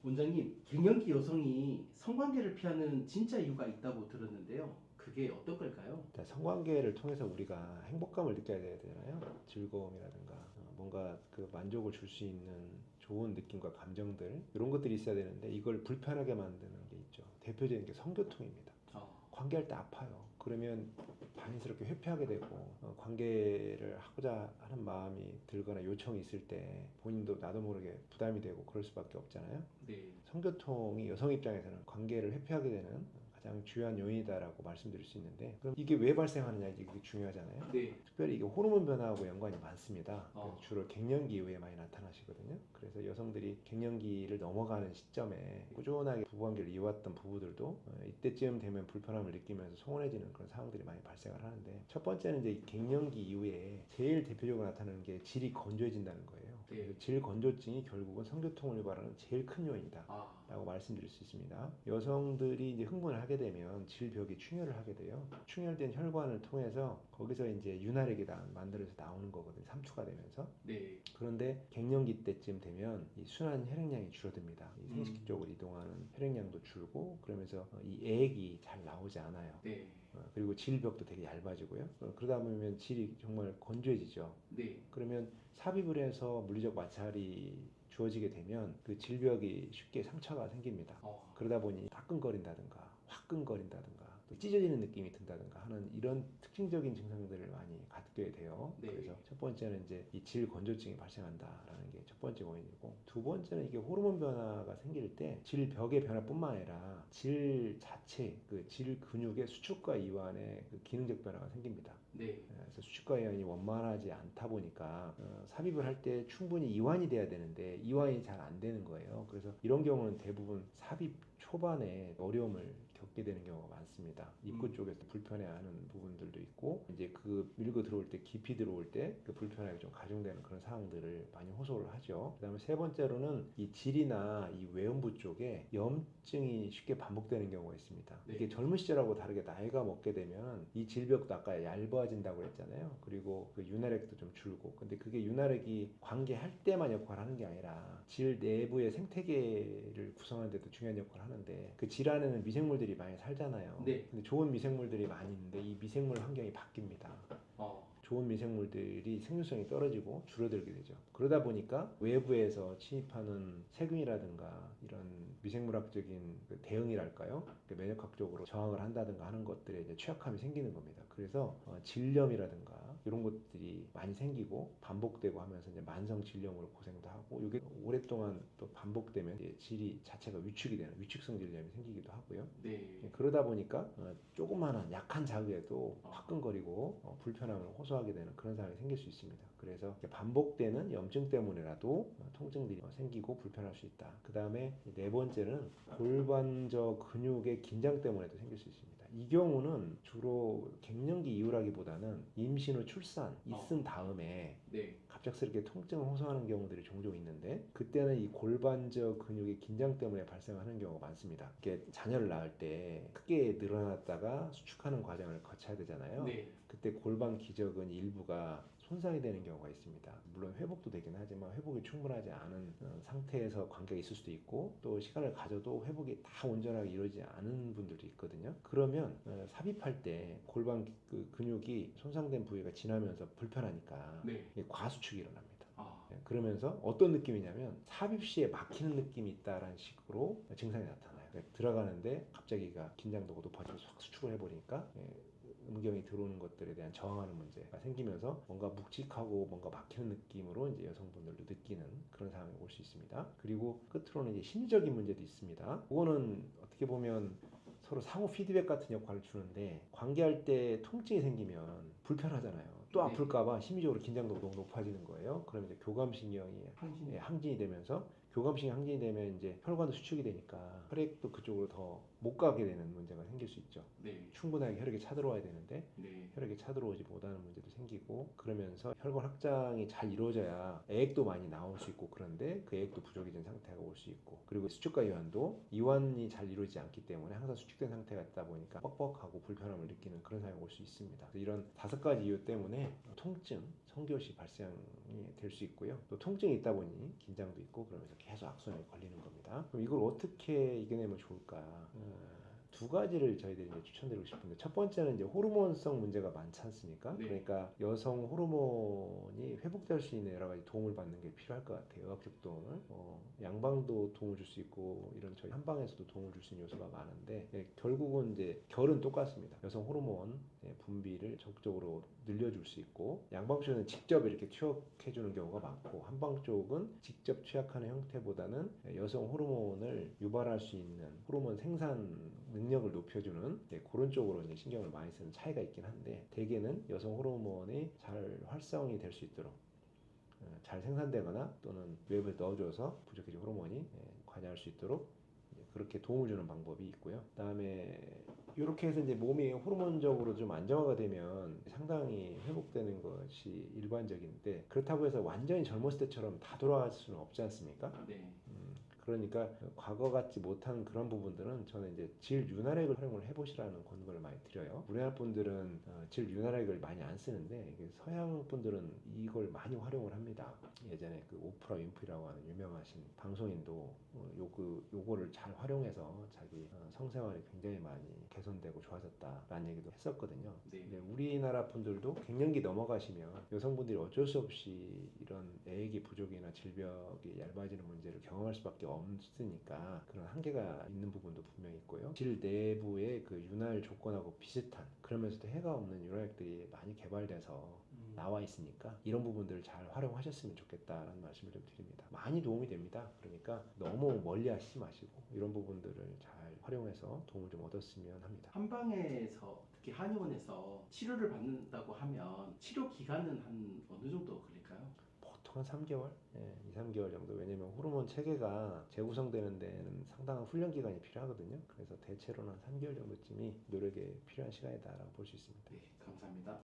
원장님, 갱년기 여성이 성관계를 피하는 진짜 이유가 있다고 들었는데요. 그게 어떤 걸까요? 성관계를 통해서 우리가 행복감을 느껴야 되잖아요. 즐거움이라든가 뭔가 그 만족을 줄 수 있는 좋은 느낌과 감정들 이런 것들이 있어야 되는데 이걸 불편하게 만드는 게 있죠. 대표적인 게 성교통입니다. 관계할 때 아파요. 그러면 반인스럽게 회피하게 되고 관계를 하고자 하는 마음이 들거나 요청이 있을 때 본인도 나도 모르게 부담이 되고 그럴 수밖에 없잖아요. 네. 성교통이 여성 입장에서는 관계를 회피하게 되는 가장 주요한 요인이다라고 말씀드릴 수 있는데, 그럼 이게 왜 발생하느냐, 이게 중요하잖아요. 네. 특별히 이게 호르몬 변화하고 연관이 많습니다. 어. 그래서 주로 갱년기 이후에 많이 나타나시거든요. 그래서 여성들이 갱년기를 넘어가는 시점에 꾸준하게 부부관계를 이어왔던 부부들도 이때쯤 되면 불편함을 느끼면서 소원해지는 그런 상황들이 많이 발생을 하는데, 첫 번째는 이제 갱년기 이후에 제일 대표적으로 나타나는 게 질이 건조해진다는 거예요. 네. 그래서 질 건조증이 결국은 성교통을 유발하는 제일 큰 요인이다 라고 말씀드릴 수 있습니다. 여성들이 이제 흥분을 하게 되면 질벽이 충혈을 하게 돼요. 충혈된 혈관을 통해서 거기서 이제 윤활액이 만들어서 나오는 거거든요. 삼투가 되면서. 네. 그런데 갱년기 때쯤 되면 이 순환 혈액량이 줄어듭니다. 이 생식 쪽으로 이동하는 혈액량도 줄고, 그러면서 이 액이 잘 나오지 않아요. 네. 그리고 질벽도 되게 얇아지고요. 그러다 보면 질이 정말 건조해지죠. 네. 그러면 삽입을 해서 물리적 마찰이 주어지게 되면 그 질벽이 쉽게 상처가 생깁니다. 그러다 보니 따끔거린다든가 화끈거린다든가 또 찢어지는 느낌이 든다든가 하는 이런 특징적인 증상들을 많이 갖게 돼요. 네. 그래서 첫 번째는 이제 이 질 건조증이 발생한다라는 게 첫 번째 원인이고, 두 번째는 이게 호르몬 변화가 생길 때 질벽의 변화뿐만 아니라 질 자체, 그 질 근육의 수축과 이완의 그 기능적 변화가 생깁니다. 네. 그래서 수축과 이완이 원만하지 않다 보니까 삽입을 할 때 충분히 이완이 돼야 되는데 이완이 잘 안 되는 거예요. 그래서 이런 경우는 대부분 삽입 초반에 어려움을 겪게 되는 경우가 많습니다. 입구 쪽에서 불편해하는 부분들도 있고, 이제 그 밀고 들어올 때, 깊이 들어올 때 그 불편함이 좀 가중되는 그런 상황들을 많이 호소를 하죠. 그다음에 세 번째로는 이 질이나 이 외음부 쪽에 염증이 쉽게 반복되는 경우가 있습니다. 네. 이게 젊은 시절하고 다르게 나이가 먹게 되면 이 질벽도 아까 얇아진다고 했잖아요. 그리고 그 윤활액도 좀 줄고, 근데 그게 윤활액이 관계할 때만 역할을 하는 게 아니라 질 내부의 생태계를 구성하는 데도 중요한 역할을 하는데, 그 질 안에는 미생물들이 많이 살잖아요. 네. 근데 좋은 미생물들이 많이 있는데 이 미생물 환경이 바뀝니다. 좋은 미생물들이 생존성이 떨어지고 줄어들게 되죠. 그러다 보니까 외부에서 침입하는 세균이라든가 이런 미생물학적인 그 대응이랄까요? 면역학적으로 저항을 한다든가 하는 것들에 이제 취약함이 생기는 겁니다. 그래서 질염이라든가 이런 것들이 많이 생기고 반복되고 하면서 이제 만성 질염으로 고생도 하고, 이게 오랫동안 또 반복되면 이제 질이 자체가 위축이 되는 위축성 질염이 생기기도 하고요. 네. 그러다 보니까 조그마한 약한 자극에도 화끈거리고 불편함을 호소하게 되는 그런 상황이 생길 수 있습니다. 그래서 반복되는 염증 때문에라도 통증들이 생기고 불편할 수 있다. 그 다음에 네 번째는 골반저 근육의 긴장 때문에도 생길 수 있습니다. 이 경우는 주로 갱년기 이후라기보다는 임신 후 출산 있은 다음에 네. 갑작스럽게 통증을 호소하는 경우들이 종종 있는데, 그때는 이 골반저 근육의 긴장 때문에 발생하는 경우가 많습니다. 이게 자녀를 낳을 때 크게 늘어났다가 수축하는 과정을 거쳐야 되잖아요. 네. 그때 골반 기저근 일부가 손상이 되는 경우가 있습니다. 물론 회복도 되긴 하지만 회복이 충분하지 않은 상태에서 관계가 있을 수도 있고, 또 시간을 가져도 회복이 다 온전하게 이루어지지 않은 분들도 있거든요. 그러면 삽입할 때 골반 그 근육이 손상된 부위가 지나면서 불편하니까 네. 과수축이 일어납니다. 그러면서 어떤 느낌이냐면 삽입 시에 막히는 느낌이 있다라는 식으로 증상이 나타나요. 그러니까 들어가는데 갑자기가 긴장도가 높아지고 확 수축을 해버리니까 음경이 들어오는 것들에 대한 저항하는 문제가 생기면서 뭔가 묵직하고 뭔가 막히는 느낌으로 이제 여성분들도 느끼는 그런 상황이 올 수 있습니다. 그리고 끝으로는 이제 심리적인 문제도 있습니다. 그거는 어떻게 보면 서로 상호 피드백 같은 역할을 주는데, 관계할 때 통증이 생기면 불편하잖아요. 또 네. 아플까봐 심리적으로 긴장도가 너무 높아지는 거예요. 그러면 이제 교감신경이 항진이 되면서, 교감신경이 항진이 되면 이제 혈관도 수축이 되니까 혈액도 그쪽으로 더 못 가게 되는 문제가 생길 수 있죠. 네. 충분하게 혈액이 차들어와야 되는데 네. 혈액이 차들어오지 못하는 문제도 생기고, 그러면서 혈관 확장이 잘 이루어져야 애액도 많이 나올 수 있고, 그런데 그 애액도 부족이 된 상태가 올 수 있고, 그리고 수축과 이완도 이완이 잘 이루어지지 않기 때문에 항상 수축된 상태가 있다 보니까 뻑뻑하고 불편함을 느끼는 그런 상황이 올 수 있습니다. 그래서 이런 5가지 이유 때문에 통증, 성교시 발생이 될 수 있고요. 또 통증이 있다 보니 긴장도 있고, 그러면서 계속 악순환이 걸리는 겁니다. 그럼 이걸 어떻게 이겨내면 좋을까? 2가지를 저희들이 이제 추천드리고 싶은데, 첫 번째는 이제 호르몬성 문제가 많지 않습니까? 네. 그러니까 여성 호르몬이 회복될 수 있는 여러 가지 도움을 받는 게 필요할 것 같아요. 의학적 도움을. 양방도 도움을 줄 수 있고, 이런 저희 한방에서도 도움을 줄 수 있는 요소가 많은데, 결국은 이제 결은 똑같습니다. 여성 호르몬 분비를 적극적으로 늘려줄 수 있고, 양방 쪽은 직접 이렇게 투약해주는 경우가 많고, 한방 쪽은 직접 투약하는 형태보다는 여성 호르몬을 유발할 수 있는 호르몬 생산 능력을 높여주는 그런 쪽으로 이제 신경을 많이 쓰는 차이가 있긴 한데, 대개는 여성 호르몬이 잘 활성이 될 수 있도록 잘 생산되거나 또는 외부에 넣어줘서 부족해진 호르몬이 관여할 수 있도록 그렇게 도움을 주는 방법이 있고요. 그다음에 이렇게 해서 이제 몸이 호르몬적으로 좀 안정화가 되면 상당히 회복되는 것이 일반적인데, 그렇다고 해서 완전히 젊었을 때처럼 다 돌아갈 수는 없지 않습니까? 네. 그러니까 과거 같지 못한 그런 부분들은 저는 이제 질 윤활액을 활용을 해보시라는 권고를 많이 드려요. 우리나라 분들은 질 윤활액을 많이 안 쓰는데, 서양 분들은 이걸 많이 활용을 합니다. 예전에 그 오프라 윈프리라고 하는 유명하신 방송인도 요거를 잘 활용해서 자기 성생활이 굉장히 많이 개선되고 좋아졌다라는 얘기도 했었거든요. 네. 근데 우리나라 분들도 갱년기 넘어가시면 여성분들이 어쩔 수 없이 이런 애액의 부족이나 질벽이 얇아지는 문제를 경험할 수밖에 없으니까 그런 한계가 있는 부분도 분명히 있고요. 질 내부의 그 윤활 조건하고 비슷한, 그러면서도 해가 없는 윤활액들이 많이 개발돼서 나와 있으니까 이런 부분들을 잘 활용하셨으면 좋겠다라는 말씀을 좀 드립니다. 많이 도움이 됩니다. 그러니까 너무 멀리 하시지 마시고 이런 부분들을 잘 활용해서 도움을 좀 얻었으면 합니다. 한방에서 특히 한의원에서 치료를 받는다고 하면 치료 기간은 한 어느 정도 걸릴까요? 보통 한 3개월? 2, 3개월 정도. 왜냐면 호르몬 체계가 재구성되는 데는 상당한 훈련 기간이 필요하거든요. 그래서 대체로는 한 3개월 정도쯤이 노력에 필요한 시간이다라고 볼 수 있습니다. 네, 감사합니다.